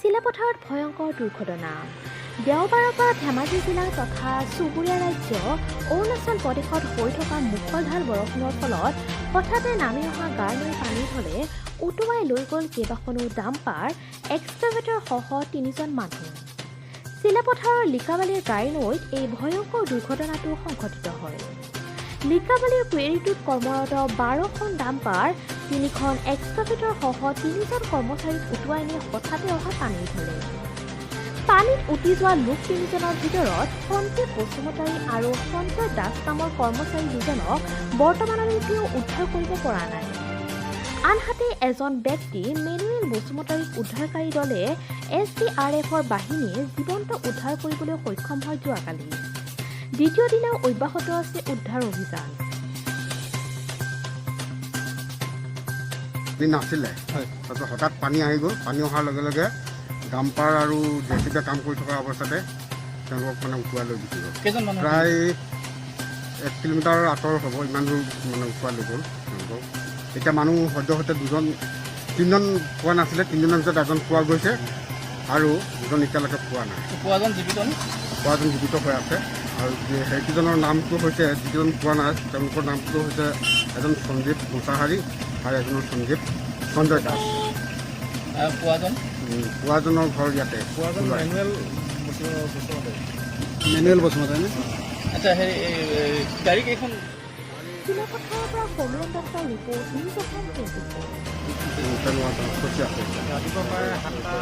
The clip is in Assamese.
চিলাপথাৰত ভয়ংকৰ দুৰ্ঘটনা। দেওবাৰৰ পৰা ধেমাজি জিলা তথা চুবুৰীয়া ৰাজ্য অৰুণাচল প্ৰদেশত হৈ থকা মুষলধাৰ বৰষুণৰ ফলত হঠাতে নামি অহা গাৰ নৈ পানীৰ হ'লে উটুৱাই লৈ গ'ল কেইবাখনো ডাম্পাৰ, এক্সকাভেটৰ সহ 3জন মানুহ। চিলাপথাৰৰ লিকাবালিৰ গাৰ নৈত এই ভয়ংকৰ দুৰ্ঘটনাটো সংঘটিত হয়। লিকাবালিৰ কুৱেৰীটোত কৰ্মৰত 12খন ডাম্পাৰ, 3খন এক্সকাভেটৰ সহ 3জন কৰ্মচাৰীক উটুৱাই নি হঠাতে অহা পানীৰ ধৰে। পানীত উটি যোৱা লোক 3জনৰ ভিতৰত সঞ্জীৱ বসুমতাৰী আৰু সঞ্জয় দাস নামৰ কৰ্মচাৰী 2জনক বৰ্তমানলৈকেও উদ্ধাৰ কৰিব পৰা নাই। আনহাতে এজন ব্যক্তি মেনুৱেল বসুমতাৰীক উদ্ধাৰকাৰী দলে SDRFৰ বাহিনীয়ে জীৱন্ত উদ্ধাৰ কৰিবলৈ সক্ষম হয় যোৱাকালি। দ্বিতীয় দিনাও অব্যাহত আছে উদ্ধাৰ অভিযান। নাছিলে তাৰপিছত হঠাৎ পানী আহি গ'ল। পানী অহাৰ লগে লগে ডাম্পাৰ আৰু JCB কাম কৰি থকা অৱস্থাতে তেওঁলোকক উটুৱাই লৈ গুচি গ'ল। প্ৰায় 1 কিলোমিটাৰ আঁতৰ হ'ব, ইমান দূৰ উটুৱাই লৈ গ'ল তেওঁলোকক। এতিয়া মানুহ সদ্যহতে 3জন পোৱা নাছিলে, 3জনৰ ভিতৰত এজন পোৱা গৈছে আৰু 2জন এতিয়ালৈকে পোৱা নাই। পোৱাজন জীৱিত হৈ আছে আৰু সেইকেইজনৰ নামটো হৈছে, যিকেইজন পোৱা নাই তেওঁলোকৰ নামটো হৈছে এজন সঞ্জীৱ মুছাহাৰী আৰু এজনৰ সঞ্জয় দাস। পোৱাজনৰ ঘৰ ইয়াতে। মেনুৱেল বসুমতাৰী। আচ্ছা, গাড়ী কেইখন? চিলাপথাৰৰ পৰা সমীৰণ দত্তৰ ৰিপৰ্ট, নিউজ অসম 24। ৰাতিপুৱা প্ৰায় 7টা